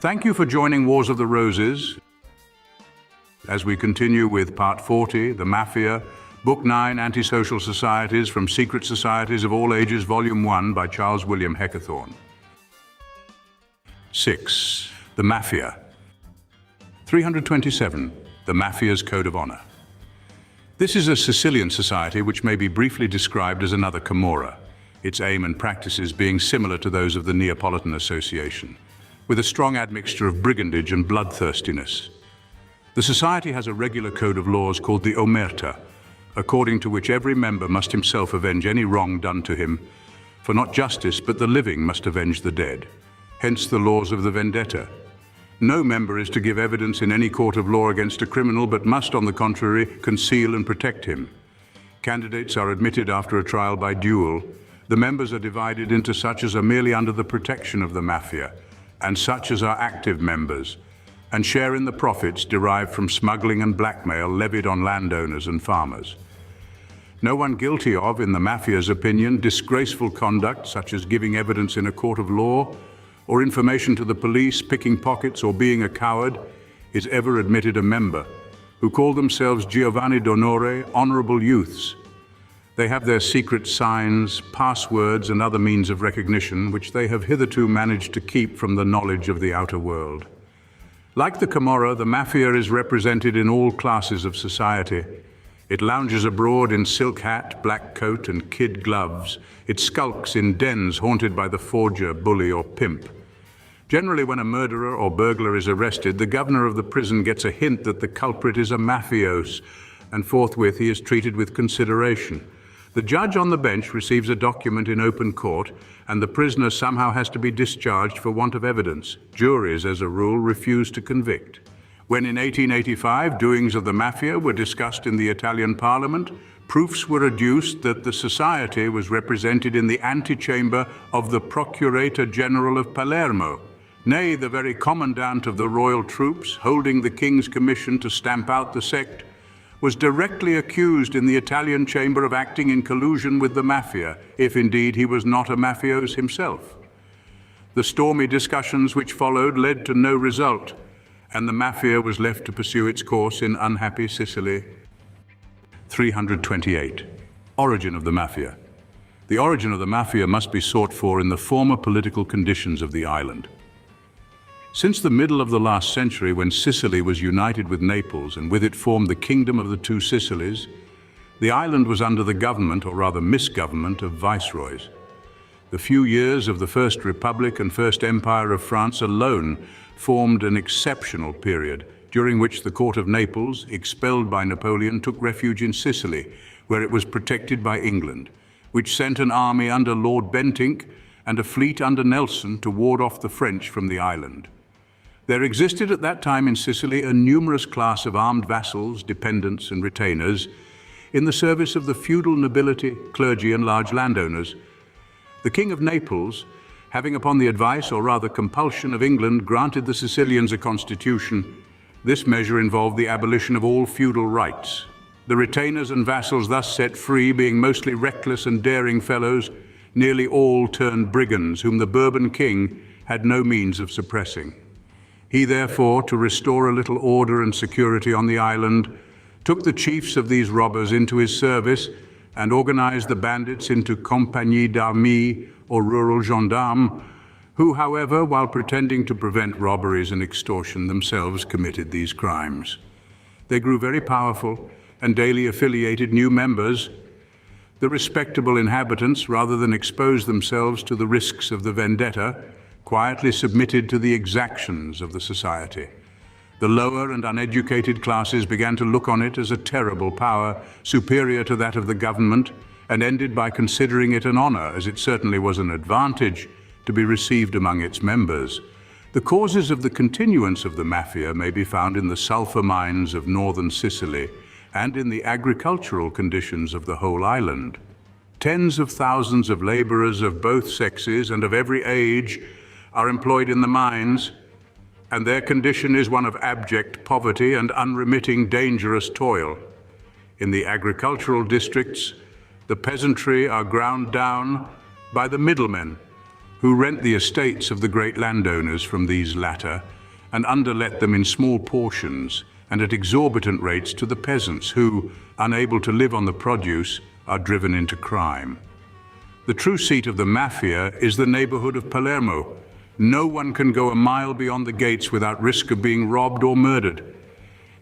Thank you for joining Wars of the Roses as we continue with Part 40, The Mafia, Book 9, Antisocial Societies from Secret Societies of All Ages, Volume 1 by Charles William Heckethorn. 6. The Mafia. 327. The Mafia's Code of Honor. This is a Sicilian society which may be briefly described as another Camorra, its aim and practices being similar to those of the Neapolitan association, with a strong admixture of brigandage and bloodthirstiness. The society has a regular code of laws called the Omerta, according to which every member must himself avenge any wrong done to him, for not justice but the living must avenge the dead. Hence the laws of the vendetta. No member is to give evidence in any court of law against a criminal, but must, on the contrary, conceal and protect him. Candidates are admitted after a trial by duel. The members are divided into such as are merely under the protection of the Mafia, and such as are active members, and share in the profits derived from smuggling and blackmail levied on landowners and farmers. No one guilty of, in the Mafia's opinion, disgraceful conduct such as giving evidence in a court of law, or information to the police, picking pockets, or being a coward, is ever admitted a member, who call themselves Giovanni d'Onore, honorable youths. They have their secret signs, passwords, and other means of recognition, which they have hitherto managed to keep from the knowledge of the outer world. Like the Camorra, the Mafia is represented in all classes of society. It lounges abroad in silk hat, black coat, and kid gloves. It skulks in dens haunted by the forger, bully, or pimp. Generally, when a murderer or burglar is arrested, the governor of the prison gets a hint that the culprit is a mafios, and forthwith he is treated with consideration. The judge on the bench receives a document in open court, and the prisoner somehow has to be discharged for want of evidence. Juries, as a rule, refuse to convict. When in 1885 doings of the Mafia were discussed in the Italian Parliament, proofs were adduced that the society was represented in the antechamber of the Procurator General of Palermo. Nay, the very commandant of the royal troops, holding the king's commission to stamp out the sect, was directly accused in the Italian chamber of acting in collusion with the Mafia, if indeed he was not a mafios himself. The stormy discussions which followed led to no result, and the Mafia was left to pursue its course in unhappy Sicily. 328. Origin of the Mafia. The origin of the Mafia must be sought for in the former political conditions of the island. Since the middle of the last century, when Sicily was united with Naples and with it formed the Kingdom of the Two Sicilies, the island was under the government, or rather misgovernment, of viceroys. The few years of the First Republic and First Empire of France alone formed an exceptional period, during which the court of Naples, expelled by Napoleon, took refuge in Sicily, where it was protected by England, which sent an army under Lord Bentinck and a fleet under Nelson to ward off the French from the island. There existed at that time in Sicily a numerous class of armed vassals, dependents, and retainers in the service of the feudal nobility, clergy, and large landowners. The King of Naples, having upon the advice, or rather compulsion, of England, granted the Sicilians a constitution, this measure involved the abolition of all feudal rights. The retainers and vassals thus set free, being mostly reckless and daring fellows, nearly all turned brigands, whom the Bourbon king had no means of suppressing. He therefore, to restore a little order and security on the island, took the chiefs of these robbers into his service and organized the bandits into compagnies d'armée, or rural gendarmes, who, however, while pretending to prevent robberies and extortion, themselves committed these crimes. They grew very powerful and daily affiliated new members. The respectable inhabitants, rather than expose themselves to the risks of the vendetta, quietly submitted to the exactions of the society. The lower and uneducated classes began to look on it as a terrible power, superior to that of the government, and ended by considering it an honor, as it certainly was an advantage, to be received among its members. The causes of the continuance of the Mafia may be found in the sulfur mines of northern Sicily and in the agricultural conditions of the whole island. Tens of thousands of laborers of both sexes and of every age are employed in the mines, and their condition is one of abject poverty and unremitting dangerous toil. In the agricultural districts, the peasantry are ground down by the middlemen, who rent the estates of the great landowners from these latter and underlet them in small portions and at exorbitant rates to the peasants who, unable to live on the produce, are driven into crime. The true seat of the Mafia is the neighborhood of Palermo. No one can go a mile beyond the gates without risk of being robbed or murdered.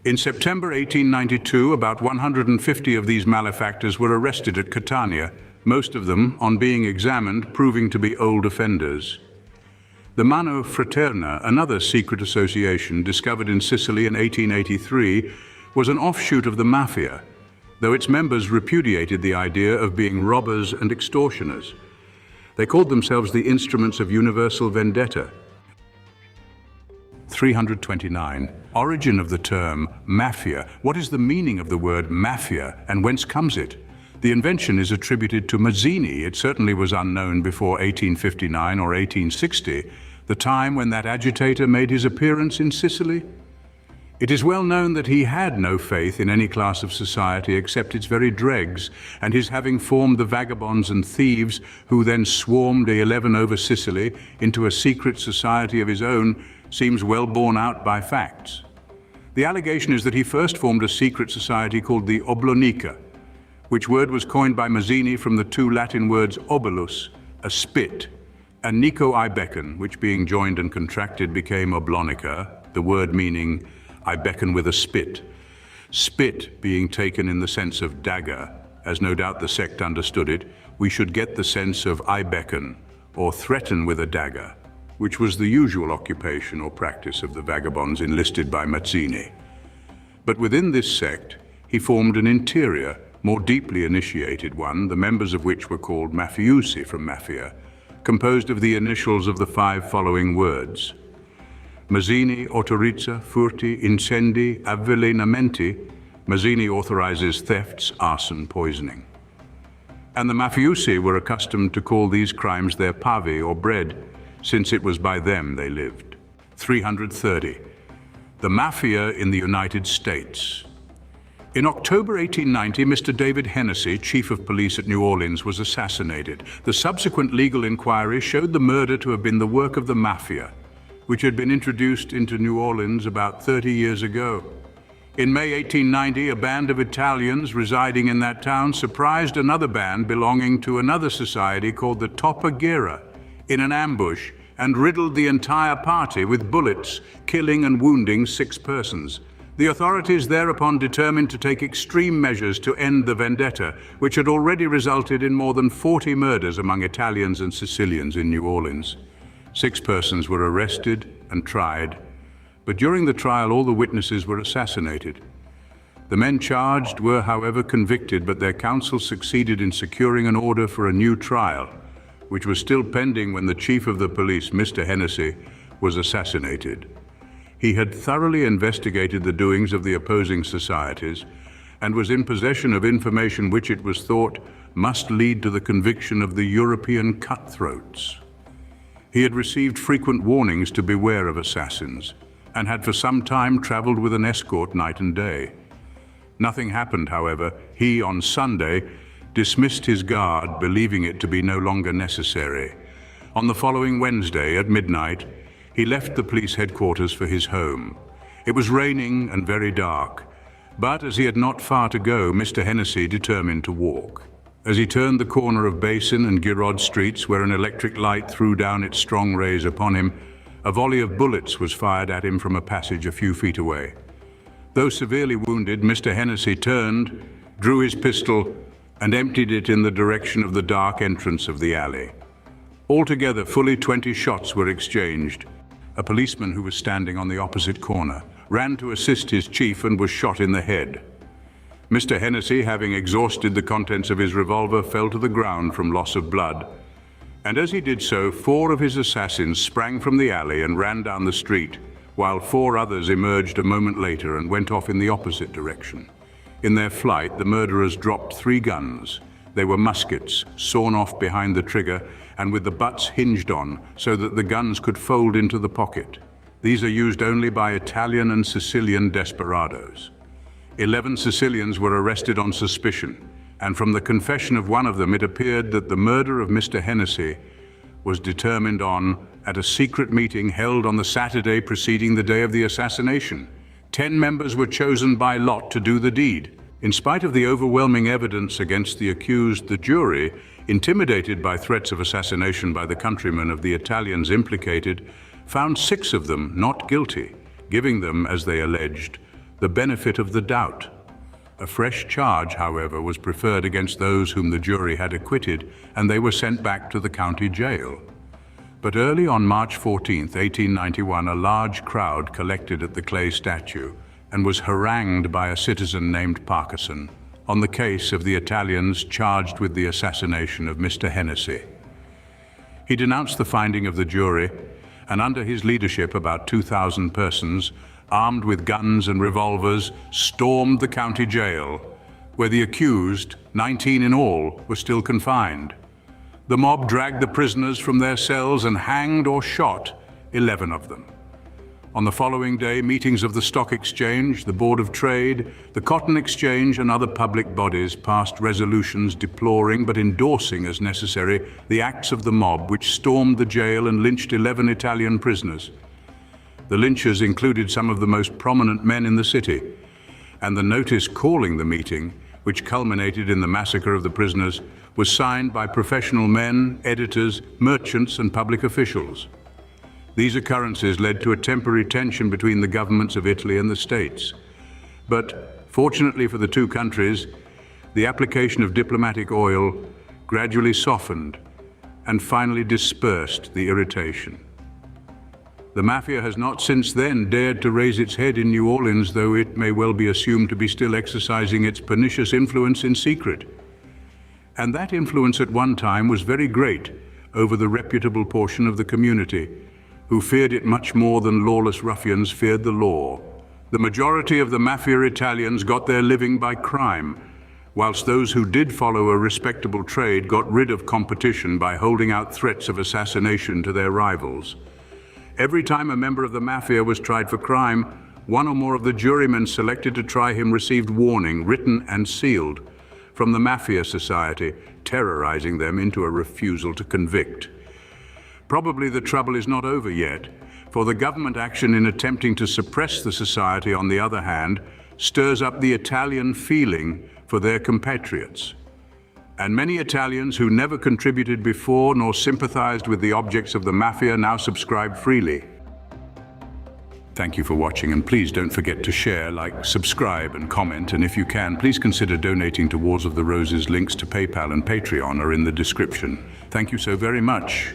In September 1892, about 150 of these malefactors were arrested at Catania, most of them, on being examined, proving to be old offenders. The Mano Fraterna, another secret association discovered in Sicily in 1883, was an offshoot of the Mafia, though its members repudiated the idea of being robbers and extortioners. They called themselves the instruments of universal vendetta. 329. Origin of the term Mafia. What is the meaning of the word Mafia and whence comes it? The invention is attributed to Mazzini. It certainly was unknown before 1859 or 1860, the time when that agitator made his appearance in Sicily. It is well known that he had no faith in any class of society except its very dregs, and his having formed the vagabonds and thieves who then swarmed A11 over Sicily into a secret society of his own seems well borne out by facts. The allegation is that he first formed a secret society called the Oblonica, which word was coined by Mazzini from the two Latin words obolus, a spit, and Nico I beckon, which being joined and contracted became oblonica, the word meaning I beckon with a spit. Spit being taken in the sense of dagger, as no doubt the sect understood it, we should get the sense of I beckon, or threaten with a dagger, which was the usual occupation or practice of the vagabonds enlisted by Mazzini. But within this sect, he formed an interior, more deeply initiated one, the members of which were called mafiosi from Mafia, composed of the initials of the 5 following words. Mazzini autorizza furti, incendi, avvelenamenti. Mazzini authorizes thefts, arson, poisoning. And the mafiosi were accustomed to call these crimes their pavi or bread, since it was by them they lived. 330. The Mafia in the United States. In October 1890, Mr. David Hennessy, chief of police at New Orleans, was assassinated. The subsequent legal inquiry showed the murder to have been the work of the Mafia, which had been introduced into New Orleans about 30 years ago. In May 1890, a band of Italians residing in that town surprised another band belonging to another society called the Topaghera in an ambush and riddled the entire party with bullets, killing and wounding 6 persons. The authorities thereupon determined to take extreme measures to end the vendetta, which had already resulted in more than 40 murders among Italians and Sicilians in New Orleans. 6 persons were arrested and tried, but during the trial all the witnesses were assassinated. The men charged were, however, convicted, but their counsel succeeded in securing an order for a new trial, which was still pending when the chief of the police, Mr. Hennessy, was assassinated. He had thoroughly investigated the doings of the opposing societies and was in possession of information which it was thought must lead to the conviction of the European cutthroats. He had received frequent warnings to beware of assassins and had for some time traveled with an escort night and day. Nothing happened, however. He, on Sunday, dismissed his guard, believing it to be no longer necessary. On the following Wednesday, at midnight, he left the police headquarters for his home. It was raining and very dark, but as he had not far to go, Mr. Hennessy determined to walk. As he turned the corner of Basin and Giraud streets, where an electric light threw down its strong rays upon him, a volley of bullets was fired at him from a passage a few feet away. Though severely wounded, Mr. Hennessy turned, drew his pistol, and emptied it in the direction of the dark entrance of the alley. Altogether, fully 20 shots were exchanged. A policeman who was standing on the opposite corner ran to assist his chief and was shot in the head. Mr. Hennessy, having exhausted the contents of his revolver, fell to the ground from loss of blood. And as he did so, 4 of his assassins sprang from the alley and ran down the street, while 4 others emerged a moment later and went off in the opposite direction. In their flight, the murderers dropped 3 guns. They were muskets, sawn off behind the trigger and with the butts hinged on so that the guns could fold into the pocket. These are used only by Italian and Sicilian desperados. 11 Sicilians were arrested on suspicion, and from the confession of one of them it appeared that the murder of Mr. Hennessy was determined on at a secret meeting held on the Saturday preceding the day of the assassination. 10 members were chosen by lot to do the deed. In spite of the overwhelming evidence against the accused, the jury, intimidated by threats of assassination by the countrymen of the Italians implicated, found 6 of them not guilty, giving them, as they alleged, the benefit of the doubt. A fresh charge, however, was preferred against those whom the jury had acquitted, and they were sent back to the county jail. But early on March 14, 1891, a large crowd collected at the clay statue and was harangued by a citizen named Parkinson on the case of the Italians charged with the assassination of Mr. Hennessy. He denounced the finding of the jury, and under his leadership about 2,000 persons, armed with guns and revolvers, stormed the county jail, where the accused, 19 in all, were still confined. The mob dragged the prisoners from their cells and hanged or shot 11 of them. On the following day, meetings of the Stock Exchange, the Board of Trade, the Cotton Exchange, and other public bodies passed resolutions deploring but endorsing as necessary the acts of the mob which stormed the jail and lynched 11 Italian prisoners. The lynchers included some of the most prominent men in the city, and the notice calling the meeting, which culminated in the massacre of the prisoners, was signed by professional men, editors, merchants, and public officials. These occurrences led to a temporary tension between the governments of Italy and the States. But, fortunately for the two countries, the application of diplomatic oil gradually softened and finally dispersed the irritation. The Mafia has not since then dared to raise its head in New Orleans, though it may well be assumed to be still exercising its pernicious influence in secret. And that influence at one time was very great over the reputable portion of the community, who feared it much more than lawless ruffians feared the law. The majority of the Mafia Italians got their living by crime, whilst those who did follow a respectable trade got rid of competition by holding out threats of assassination to their rivals. Every time a member of the Mafia was tried for crime, one or more of the jurymen selected to try him received warning, written and sealed, from the Mafia Society, terrorizing them into a refusal to convict. Probably the trouble is not over yet, for the government action in attempting to suppress the society, on the other hand, stirs up the Italian feeling for their compatriots. And many Italians who never contributed before nor sympathized with the objects of the Mafia now subscribe freely. Thank you for watching, and please don't forget to share, like, subscribe, and comment. And if you can, please consider donating to Wars of the Roses. Links to PayPal and Patreon are in the description. Thank you so very much.